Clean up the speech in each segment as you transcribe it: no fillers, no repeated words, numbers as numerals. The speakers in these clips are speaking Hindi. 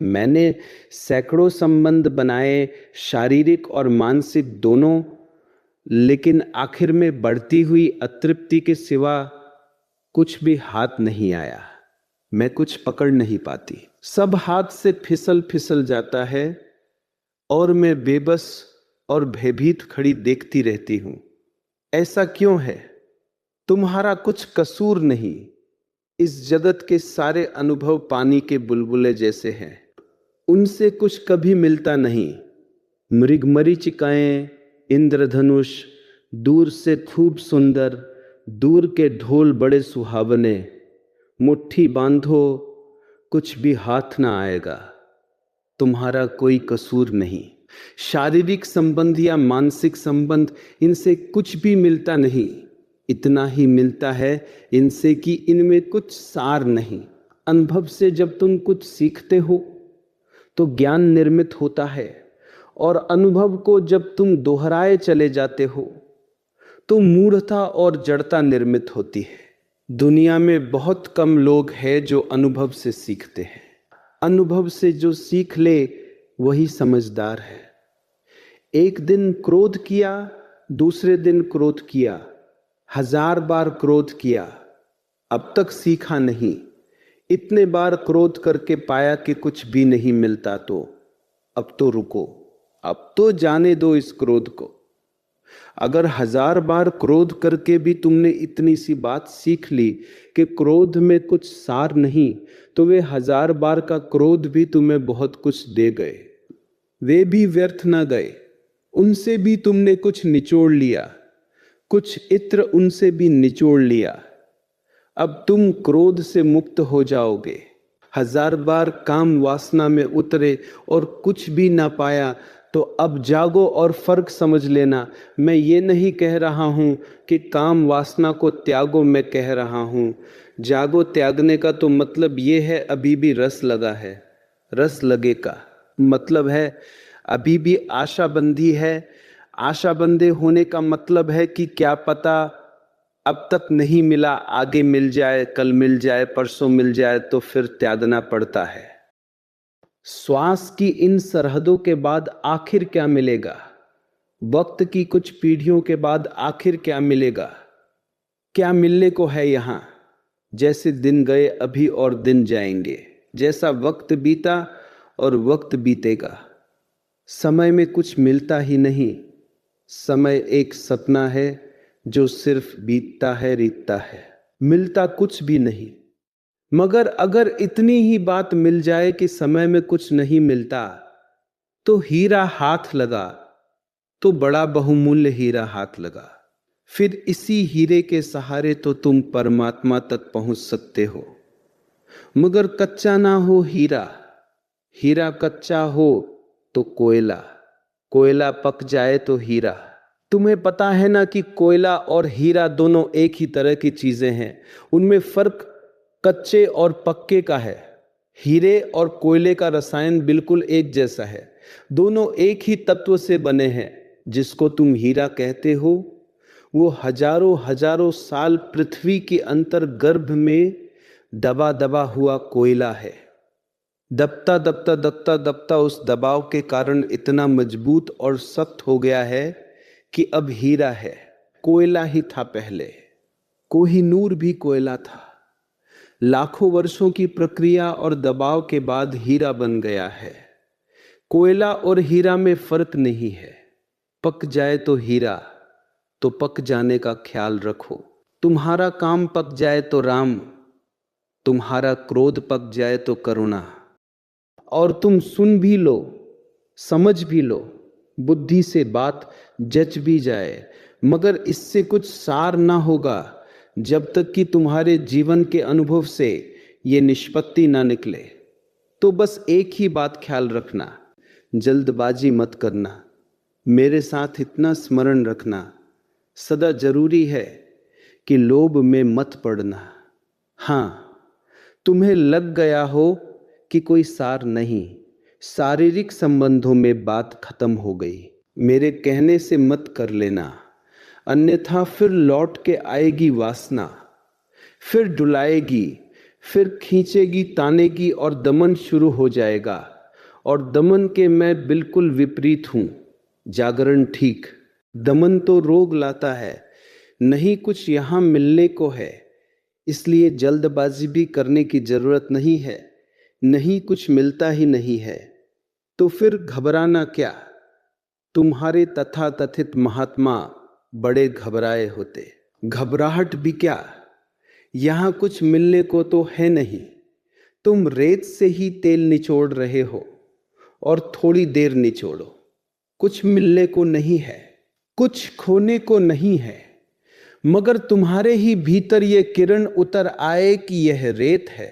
मैंने सैकड़ों संबंध बनाए, शारीरिक और मानसिक दोनों, लेकिन आखिर में बढ़ती हुई अतृप्ति के सिवा कुछ भी हाथ नहीं आया। मैं कुछ पकड़ नहीं पाती, सब हाथ से फिसल फिसल जाता है और मैं बेबस और भयभीत खड़ी देखती रहती हूं। ऐसा क्यों है? तुम्हारा कुछ कसूर नहीं। इस जगत के सारे अनुभव पानी के बुलबुले जैसे हैं, उनसे कुछ कभी मिलता नहीं। मृगमरीचिकाएं, इंद्रधनुष दूर से खूब सुंदर, दूर के ढोल बड़े सुहावने। मुट्ठी बांधो, कुछ भी हाथ ना आएगा। तुम्हारा कोई कसूर नहीं। शारीरिक संबंध या मानसिक संबंध, इनसे कुछ भी मिलता नहीं। इतना ही मिलता है इनसे कि इनमें कुछ सार नहीं। अनुभव से जब तुम कुछ सीखते हो तो ज्ञान निर्मित होता है, और अनुभव को जब तुम दोहराए चले जाते हो तो मूढ़ता और जड़ता निर्मित होती है। दुनिया में बहुत कम लोग हैं जो अनुभव से सीखते हैं। अनुभव से जो सीख ले वही समझदार है। एक दिन क्रोध किया, दूसरे दिन क्रोध किया, 1000 बार क्रोध किया, अब तक सीखा नहीं। इतने बार क्रोध करके पाया कि कुछ भी नहीं मिलता, तो अब तो रुको, अब तो जाने दो इस क्रोध को। अगर 1000 बार क्रोध करके भी तुमने इतनी सी बात सीख ली कि क्रोध में कुछ सार नहीं, तो वे 1000 बार का क्रोध भी तुम्हें बहुत कुछ दे गए। वे भी व्यर्थ न गए, उनसे भी तुमने कुछ निचोड़ लिया, कुछ इत्र उनसे भी निचोड़ लिया। अब तुम क्रोध से मुक्त हो जाओगे। 1000 बार काम वासना में उतरे और कुछ भी ना पाया, तो अब जागो और फर्क समझ लेना। मैं ये नहीं कह रहा हूं कि काम वासना को त्यागो, मैं कह रहा हूं जागो। त्यागने का तो मतलब ये है अभी भी रस लगा है, रस लगे का मतलब है अभी भी आशा बंधी है। आशा बंधे होने का मतलब है कि क्या पता अब तक नहीं मिला, आगे मिल जाए, कल मिल जाए, परसों मिल जाए, तो फिर त्यागना पड़ता है। श्वास की इन सरहदों के बाद आखिर क्या मिलेगा? वक्त की कुछ पीढ़ियों के बाद आखिर क्या मिलेगा? क्या मिलने को है यहां? जैसे दिन गए अभी और दिन जाएंगे, जैसा वक्त बीता और वक्त बीतेगा। समय में कुछ मिलता ही नहीं। समय एक सपना है जो सिर्फ बीतता है, रीतता है, मिलता कुछ भी नहीं। मगर अगर इतनी ही बात मिल जाए कि समय में कुछ नहीं मिलता, तो हीरा हाथ लगा, तो बड़ा बहुमूल्य हीरा हाथ लगा। फिर इसी हीरे के सहारे तो तुम परमात्मा तक पहुंच सकते हो। मगर कच्चा ना हो हीरा, हीरा कच्चा हो तो कोयला, कोयला पक जाए तो हीरा। तुम्हें पता है ना कि कोयला और हीरा दोनों एक ही तरह की चीजें हैं। उनमें फर्क कच्चे और पक्के का है। हीरे और कोयले का रसायन बिल्कुल एक जैसा है। दोनों एक ही तत्व से बने हैं। जिसको तुम हीरा कहते हो, वो हजारों हजारों साल पृथ्वी के अंतर गर्भ में दबा दबा हुआ कोयला है। दबता दबता दबता दबता उस दबाव के कारण इतना मजबूत और सख्त हो गया है कि अब हीरा है। कोयला ही था पहले। कोहिनूर भी कोयला था। लाखों वर्षों की प्रक्रिया और दबाव के बाद हीरा बन गया है। कोयला और हीरा में फर्क नहीं है। पक जाए तो हीरा, तो पक जाने का ख्याल रखो। तुम्हारा काम पक जाए तो राम, तुम्हारा क्रोध पक जाए तो करुणा। और तुम सुन भी लो, समझ भी लो, बुद्धि से बात जच भी जाए, मगर इससे कुछ सार ना होगा जब तक कि तुम्हारे जीवन के अनुभव से ये निष्पत्ति ना निकले। तो बस एक ही बात ख्याल रखना, जल्दबाजी मत करना। मेरे साथ इतना स्मरण रखना, सदा जरूरी है कि लोभ में मत पड़ना। हां, तुम्हें लग गया हो कि कोई सार नहीं, शारीरिक संबंधों में बात खत्म हो गई, मेरे कहने से मत कर लेना, अन्यथा फिर लौट के आएगी वासना, फिर डुलाएगी, फिर खींचेगी, तानेगी और दमन शुरू हो जाएगा। और दमन के मैं बिल्कुल विपरीत हूं। जागरण ठीक, दमन तो रोग लाता है। नहीं कुछ यहां मिलने को है, इसलिए जल्दबाजी भी करने की जरूरत नहीं है। नहीं कुछ मिलता ही नहीं है तो फिर घबराना क्या। तुम्हारे तथाकथित महात्मा बड़े घबराए होते। घबराहट भी क्या, यहां कुछ मिलने को तो है नहीं। तुम रेत से ही तेल निचोड़ रहे हो और थोड़ी देर निचोड़ो। कुछ मिलने को नहीं है, कुछ खोने को नहीं है, मगर तुम्हारे ही भीतर ये किरण उतर आए कि यह रेत है,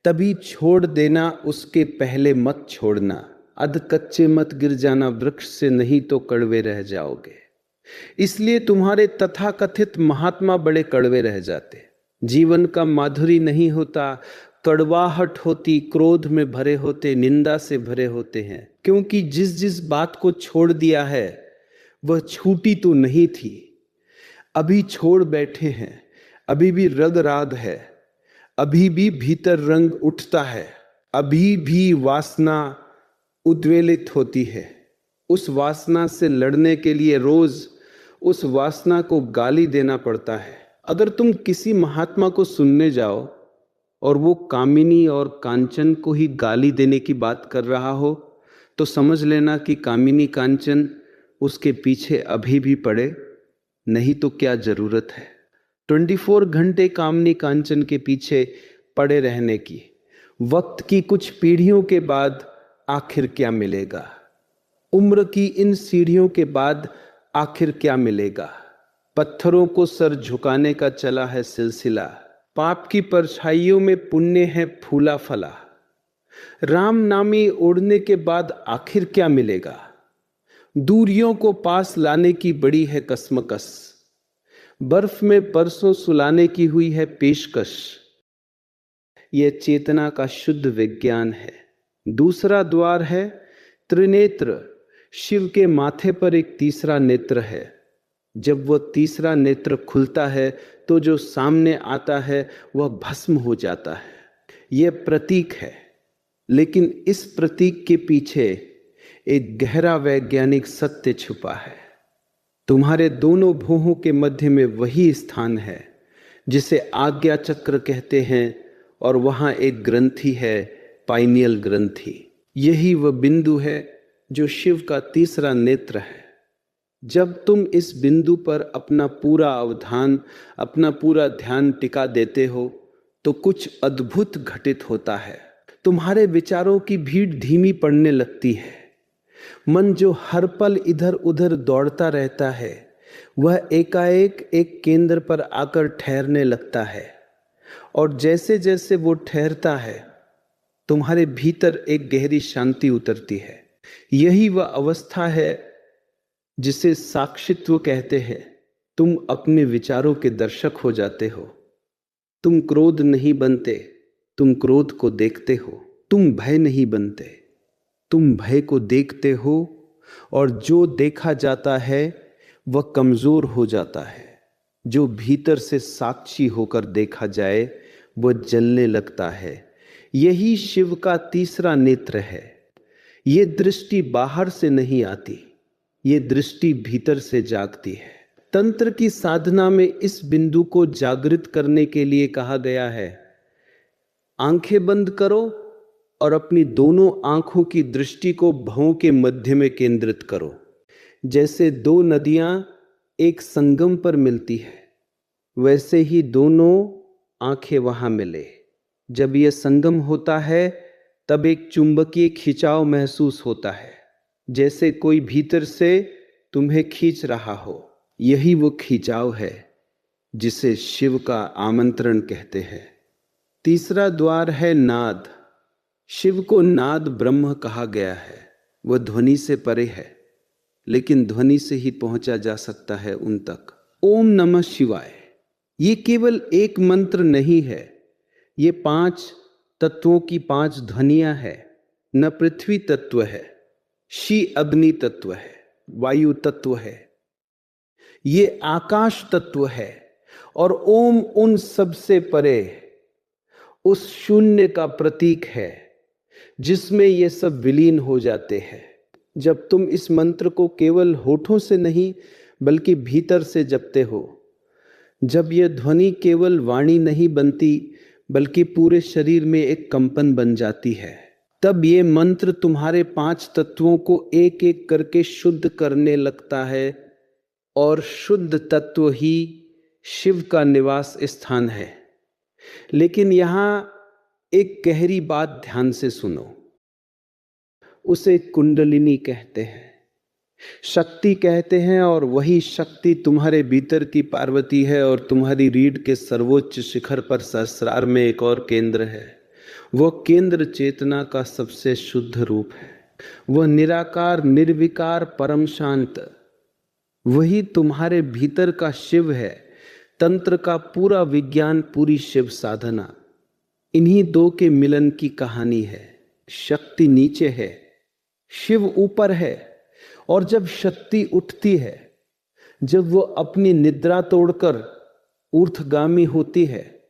तभी छोड़ देना, उसके पहले मत छोड़ना। अध कच्चे मत गिर जाना वृक्ष से, नहीं तो कड़वे रह जाओगे। इसलिए तुम्हारे तथाकथित महात्मा बड़े कड़वे रह जाते। जीवन का माधुरी नहीं होता, कड़वाहट होती, क्रोध में भरे होते, निंदा से भरे होते हैं। क्योंकि जिस जिस बात को छोड़ दिया है वह छूटी तो नहीं थी, अभी छोड़ बैठे हैं। अभी भी रग राग है, अभी भी भीतर रंग उठता है, अभी भी वासना उद्वेलित होती है। उस वासना से लड़ने के लिए रोज उस वासना को गाली देना पड़ता है। अगर तुम किसी महात्मा को सुनने जाओ और वो कामिनी और कांचन को ही गाली देने की बात कर रहा हो, तो समझ लेना कि कामिनी कांचन उसके पीछे अभी भी पड़े, नहीं तो क्या जरूरत है 24 घंटे कामिनी कांचन के पीछे पड़े रहने की। वक्त की कुछ पीढ़ियों के बाद आखिर क्या मिलेगा, उम्र की इन सीढ़ियों के बाद आखिर क्या मिलेगा। पत्थरों को सर झुकाने का चला है सिलसिला, पाप की परछाइयों में पुण्य है फूला फला। राम नामी ओढ़ने के बाद आखिर क्या मिलेगा, दूरियों को पास लाने की बड़ी है कसमकस। बर्फ में परसों सुलाने की हुई है पेशकश। यह चेतना का शुद्ध विज्ञान है। दूसरा द्वार है त्रिनेत्र। शिव के माथे पर एक तीसरा नेत्र है। जब वह तीसरा नेत्र खुलता है तो जो सामने आता है वह भस्म हो जाता है। यह प्रतीक है, लेकिन इस प्रतीक के पीछे एक गहरा वैज्ञानिक सत्य छुपा है। तुम्हारे दोनों भुवों के मध्य में वही स्थान है जिसे आज्ञा चक्र कहते हैं, और वहां एक ग्रंथि है, पाइनियल ग्रंथि। यही वह बिंदु है जो शिव का तीसरा नेत्र है। जब तुम इस बिंदु पर अपना पूरा अवधान, अपना पूरा ध्यान टिका देते हो तो कुछ अद्भुत घटित होता है। तुम्हारे विचारों की भीड़ धीमी पड़ने लगती है। मन जो हर पल इधर उधर दौड़ता रहता है वह एकाएक एक केंद्र पर आकर ठहरने लगता है, और जैसे जैसे वो ठहरता है तुम्हारे भीतर एक गहरी शांति उतरती है। यही वह अवस्था है जिसे साक्षित्व कहते हैं। तुम अपने विचारों के दर्शक हो जाते हो। तुम क्रोध नहीं बनते, तुम क्रोध को देखते हो। तुम भय नहीं बनते, तुम भय को देखते हो। और जो देखा जाता है वह कमजोर हो जाता है। जो भीतर से साक्षी होकर देखा जाए वह जलने लगता है। यही शिव का तीसरा नेत्र है। ये दृष्टि बाहर से नहीं आती, ये दृष्टि भीतर से जागती है। तंत्र की साधना में इस बिंदु को जागृत करने के लिए कहा गया है, आंखें बंद करो और अपनी दोनों आंखों की दृष्टि को भवों के मध्य में केंद्रित करो। जैसे दो नदियां एक संगम पर मिलती है, वैसे ही दोनों आंखें वहां मिले। जब यह संगम होता है तब एक चुंबकीय खिंचाव महसूस होता है, जैसे कोई भीतर से तुम्हें खींच रहा हो। यही वो खिंचाव है जिसे शिव का आमंत्रण कहते हैं। तीसरा द्वार है नाद। शिव को नाद ब्रह्म कहा गया है। वह ध्वनि से परे है, लेकिन ध्वनि से ही पहुंचा जा सकता है उन तक। ओम नमः शिवाय ये केवल एक मंत्र नहीं है, ये 5 तत्वों की 5 ध्वनियां है। न पृथ्वी तत्व है, शी अग्नि तत्व है, वायु तत्व है, ये आकाश तत्व है, और ओम उन सब से परे। उस शून्य का प्रतीक है जिसमें ये सब विलीन हो जाते हैं। जब तुम इस मंत्र को केवल होठों से नहीं बल्कि भीतर से जपते हो, जब यह ध्वनि केवल वाणी नहीं बनती बल्कि पूरे शरीर में एक कंपन बन जाती है, तब ये मंत्र तुम्हारे 5 तत्वों को एक एक करके शुद्ध करने लगता है। और शुद्ध तत्व ही शिव का निवास स्थान है। लेकिन यहां एक गहरी बात ध्यान से सुनो। उसे कुंडलिनी कहते हैं, शक्ति कहते हैं, और वही शक्ति तुम्हारे भीतर की पार्वती है और तुम्हारी रीढ़ के सर्वोच्च शिखर पर सहस्रार में एक और केंद्र है। वह केंद्र चेतना का सबसे शुद्ध रूप है। वह निराकार निर्विकार परम शांत, वही तुम्हारे भीतर का शिव है। तंत्र का पूरा विज्ञान, पूरी शिव साधना इन्हीं दो के मिलन की कहानी है। शक्ति नीचे है, शिव ऊपर है। और जब शक्ति उठती है, जब वो अपनी निद्रा तोड़कर ऊर्ध्वगामी होती है,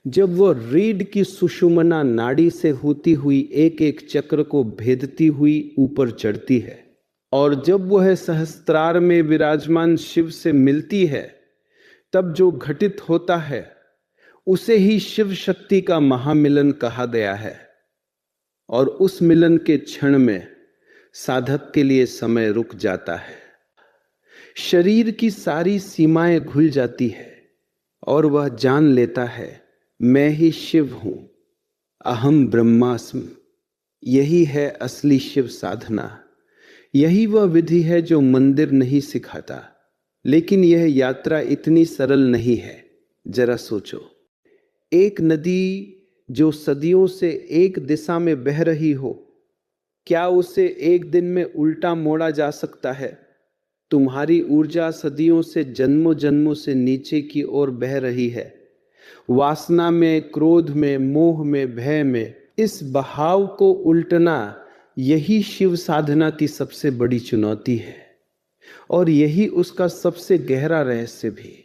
जब वो रीढ़ की सुषुम्ना नाड़ी से होती हुई एक एक चक्र को भेदती हुई ऊपर चढ़ती है, और जब वह सहस्त्रार में विराजमान शिव से मिलती है, तब जो घटित होता है उसे ही शिव शक्ति का महामिलन कहा गया है। और उस मिलन के क्षण में साधक के लिए समय रुक जाता है। शरीर की सारी सीमाएं खुल जाती है और वह जान लेता है, मैं ही शिव हूं, अहम ब्रह्मास्मि। यही है असली शिव साधना। यही वह विधि है जो मंदिर नहीं सिखाता। लेकिन यह यात्रा इतनी सरल नहीं है। जरा सोचो, एक नदी जो सदियों से एक दिशा में बह रही हो, क्या उसे एक दिन में उल्टा मोड़ा जा सकता है? तुम्हारी ऊर्जा सदियों से, जन्मों जन्मों से नीचे की ओर बह रही है, वासना में, क्रोध में, मोह में, भय में। इस बहाव को उल्टना, यही शिव साधना की सबसे बड़ी चुनौती है और यही उसका सबसे गहरा रहस्य भी।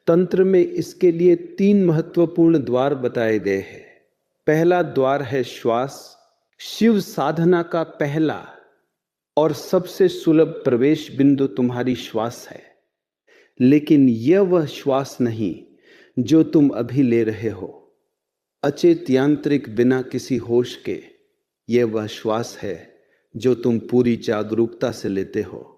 तंत्र में इसके लिए 3 महत्वपूर्ण द्वार बताए गए हैं। पहला द्वार है श्वास। शिव साधना का पहला और सबसे सुलभ प्रवेश बिंदु तुम्हारी श्वास है। लेकिन यह वह श्वास नहीं जो तुम अभी ले रहे हो, अचेत यांत्रिक, बिना किसी होश के। यह वह श्वास है जो तुम पूरी जागरूकता से लेते हो।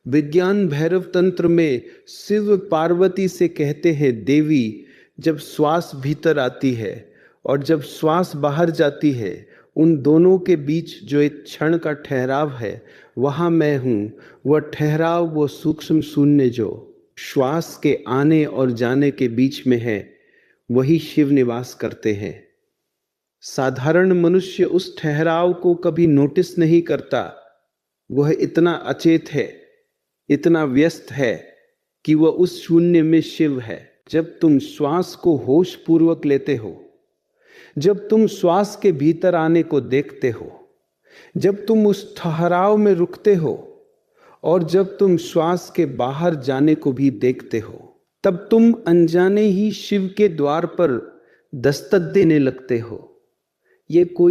विज्ञान भैरव तंत्र में शिव पार्वती से कहते हैं, देवी, जब श्वास भीतर आती है और जब श्वास बाहर जाती है, उन दोनों के बीच जो एक क्षण का ठहराव है, वहां मैं हूं। वह ठहराव, वो सूक्ष्म शून्य जो श्वास के आने और जाने के बीच में है, वही शिव निवास करते हैं। साधारण मनुष्य उस ठहराव को कभी नोटिस नहीं करता। वह इतना अचेत है, इतना व्यस्त है कि वह उस शून्य में शिव है। जब तुम श्वास को होश पूर्वक लेते हो, जब तुम श्वास के भीतर आने को देखते हो, जब तुम उस ठहराव में रुकते हो और जब तुम श्वास के बाहर जाने को भी देखते हो, तब तुम अनजाने ही शिव के द्वार पर दस्तक देने लगते हो। ये कोई